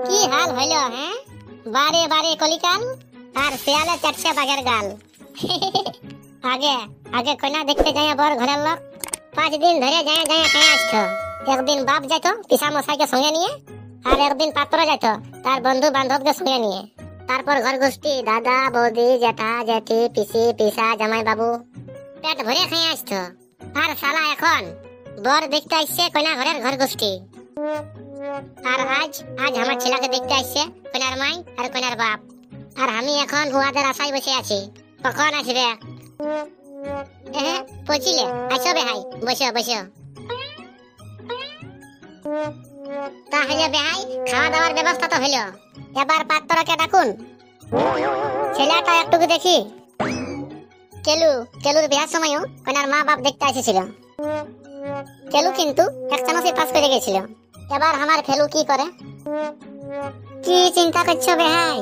কি হাল হইল হ্যাঁ? বারে বারে কলিকাল আর শেয়ালে চাটছে বাঘের গাল। আগে আগে কন্যা দেখতে যায় বর ঘরের লোক, 5 দিন ধরে যায় যায় খেয়ে আসতো। একদিন বাপ যাইত পিসা মশাইকে সঙ্গে নিয়ে, আর একদিন পাত্র যাইত তার বন্ধু বান্ধবকে সঙ্গে নিয়ে। তারপর ঘর গোষ্ঠী দাদা বৌদি জেঠা জেঠি পিসি পিসা জামাই বাবু পেট ভরে খেয়ে আসতো। আর শালা এখন বর দেখতে আসছে কন্যা ঘরের ঘর গোষ্ঠী। আর আজ আমার ছেলেকে দেখতে আসছে কন্যার মাই আর কন্যার বাপ। আর আমি এখন উহাদের আশায় বসে আছি কখন আসবে। পৌঁছিলে আসো বেহাই, বসো বসো। তাহলে বেহাই খাওয়া দাওয়ার ব্যবস্থা তো হলো, এবার পাত্রকে ডাকুন। ছেলেটা একটুকু দেখি। কেলুর বিয়ার সময়ও কন্যার মা বাপ দেখতে এসেছিল। কেলু কিন্তু একটানসি পাস করে গেছিল। এবার আমার ফেলু কি করে? কি চিন্তা করছো বেহাই?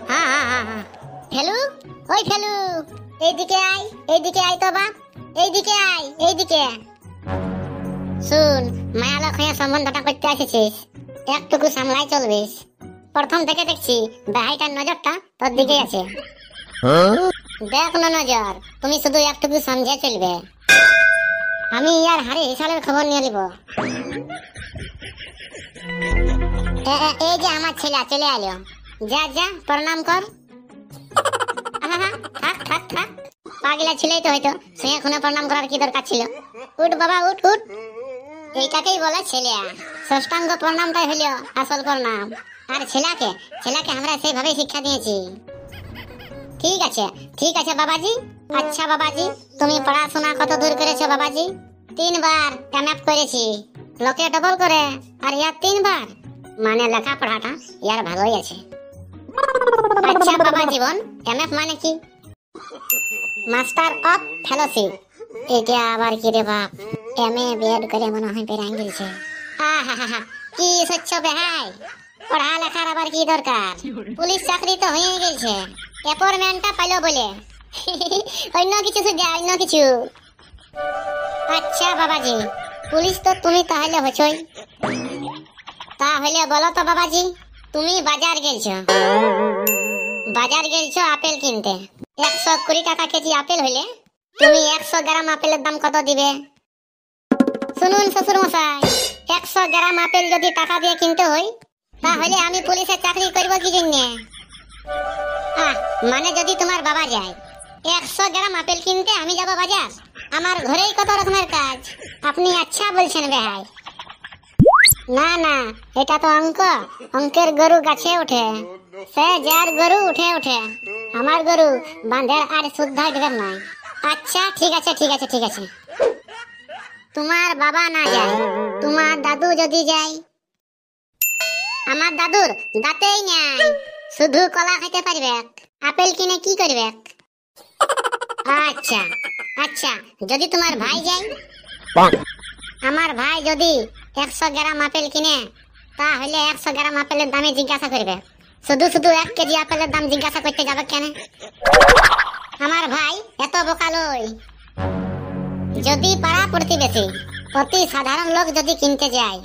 হ্যাঁ ফেলু, ওই ফেলু এইদিকে আয় তো বাপ, এইদিকে আয় এইদিকে। শুন, মায়ালক হয়ে সম্বন্ধটা করতে এসেছিস, একটুকু সামলাই চলবিস। প্রথম থেকে দেখছি বেহাইটার নজরটা তোর দিকে আছে। দেখ না নজর, তুমি শুধু একটুকু সমঝে চলবে। আমি ইয়ার হারে হিসাবের খবর নিয়ে নিব। এই যে আমার ছেলে চলে এলো, যা যা প্রণাম কর। থাক পাগলা ছেলেই তো হয়তো, সঙ্গে খুনে প্রণাম করার কি দরকার ছিল? উঠ বাবা উঠ। এইটাকেই বলে ছেলে। ষষ্ঠাঙ্গ প্রণামটাই হলো আসল প্রণাম। আর ছেলেকে আমরা সেইভাবে শিক্ষা দিয়েছি। ঠিক আছে বাবাজি। আচ্ছা বাবাজি, তুমি পড়াশোনা কত দূর করেছো বাবাজি? 3 বার এমএফ করেছি। লোকে ডবল করে, আর ইয়ার 3 বার, মানে লেখাপড়াটা ইয়ার ভালোই আছে। আচ্ছা বাবা জীবন, এমএফ মানে কি? Master of fellowship. এটা আবার কি রে বাপ? এমএ বিএড করে মনে হয় পেরাং গেছে। কি সচ্ছ বেহাই, পড়ালেখার আবার কি দরকার? পুলিশ চাকরি তো হয়ে গেছে, অ্যাপয়েন্টমেন্টটা পাইলো বলে। অন্য কিছু শুধু, অন্য কিছু। আচ্ছা বাবাজি, পুলিশ তো তুমি তাহলে হচ্ছই। তাহলে বলো তো বাবাজি, তুমি বাজার গেছো আপেল কিনতে। 120 টাকা কেজি আপেল হইলে তুমি 100 গ্রাম আপেলের দাম কত দিবে? শুনুন শ্বশুর মশাই, 100 গ্রাম আপেল যদি টাকা দিয়ে কিনতে হয়, তাহলে আমি পুলিশের চাকরি করব কি জন্য? মানে যদি তোমার বাবা যায় 100 গ্রাম আপেল কিনতে, আমি যাব বাজার? আমার ঘরেই কত রকমের কাজ। আপনি আচ্ছা বলছেন বেহাই। না, এটা তো অঙ্কের গরু গাছে ওঠে, সে যার গরু উঠে। আমার গরু বাঁধের আর শুদ্ধ ঢের নাই। আচ্ছা ঠিক আছে। তোমার বাবা না যায়, তোমার দাদু যদি যায়? আমার দাদুর দাঁতেই নাই, শুধু কলা খেতে পারবে, আপেল কিনে কি করবে? আচ্ছা যদি তোমার ভাই যায়? আমার ভাই যদি 100 গ্রাম আপেল কিনে, তাহলে 100 গ্রাম আপেলের দামে জিজ্ঞাসা করবে, শুধু 1 কেজি আপেলের দাম জিজ্ঞাসা করতে যাবে কেন? আমার ভাই এত বোকা লই। যদি পাড়া প্রতিবেশী অতি সাধারণ লোক যদি কিনতে যায়,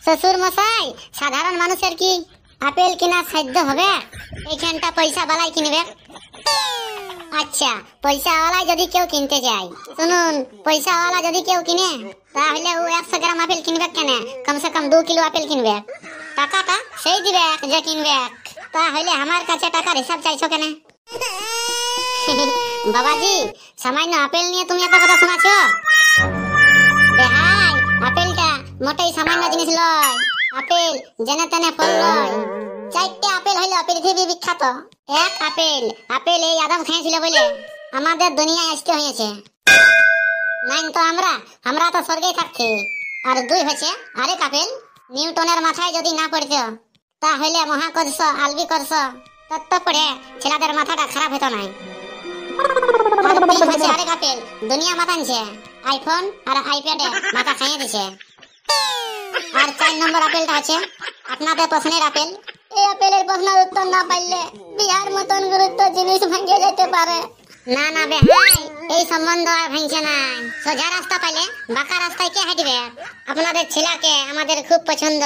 শ্বশুর মশাই, সাধারণ মানুষের কি আপেল কিনা সাধ্য হবে? এইখানটা পয়সা বালাই কিনবে। আচ্ছা, পয়সাওয়ালা যদি কেউ কিনতে যায়, শুনুন, পয়সাওয়ালা যদি কেউ কিনে, তাহলে ও 100 গ্রাম আপেল কিনবে কেন? কমসে কম 2 কিলো আপেল কিনবে। টাকাটা সেই দিবে যে কিনবে। তাহলে আমার কাছে টাকার হিসাব চাইছো কেন? বাবাজি, সামান্য আপেল নিয়ে তুমি এত কথা শোনাচ্ছ? বেহাই, আপেলটা মোটেই সামান্য জিনিস লয়। আপেল জেনে তেনে ফল লয়। 4টে আপেল হইল পৃথিবী বিখ্যাত। 1 আপেল এই আদম খেয়েছিল বলে আমাদের দুনিয়ায় আসতে হয়েছে। নাইন তো আমরা তো স্বর্গেই থাকছি। আর 2 হচ্ছে আরেক আপেল, নিউটনের মাথায় যদি না পড়তো, তাহলে মহাকর্ষ আলবিকর্ষ তত্ত্ব পড়ে ছেলেদের মাথাটা খারাপ হতো নাই। আর 3 হচ্ছে আরেক আপেল, দুনিয়া মাতানছে, আইফোন আর আইপ্যাডে মাথা খাইয়ে দিছে। আর 4 নম্বর আপেলটা হচ্ছে আপনাদের প্রশ্নের আপেল। এই আপেলের প্রশ্নের উত্তর না পাইলে বিহার মতন গুরুত্ব জিনিস ভেঙে যেতে পারে। না বেহাই, এই সম্বন্ধ আর ভাঙছে না। সোজা রাস্তা পাইলে বাঁকা রাস্তায় কে হাঁটবে? আপনাদের ছেলেকে আমাদের খুব পছন্দ।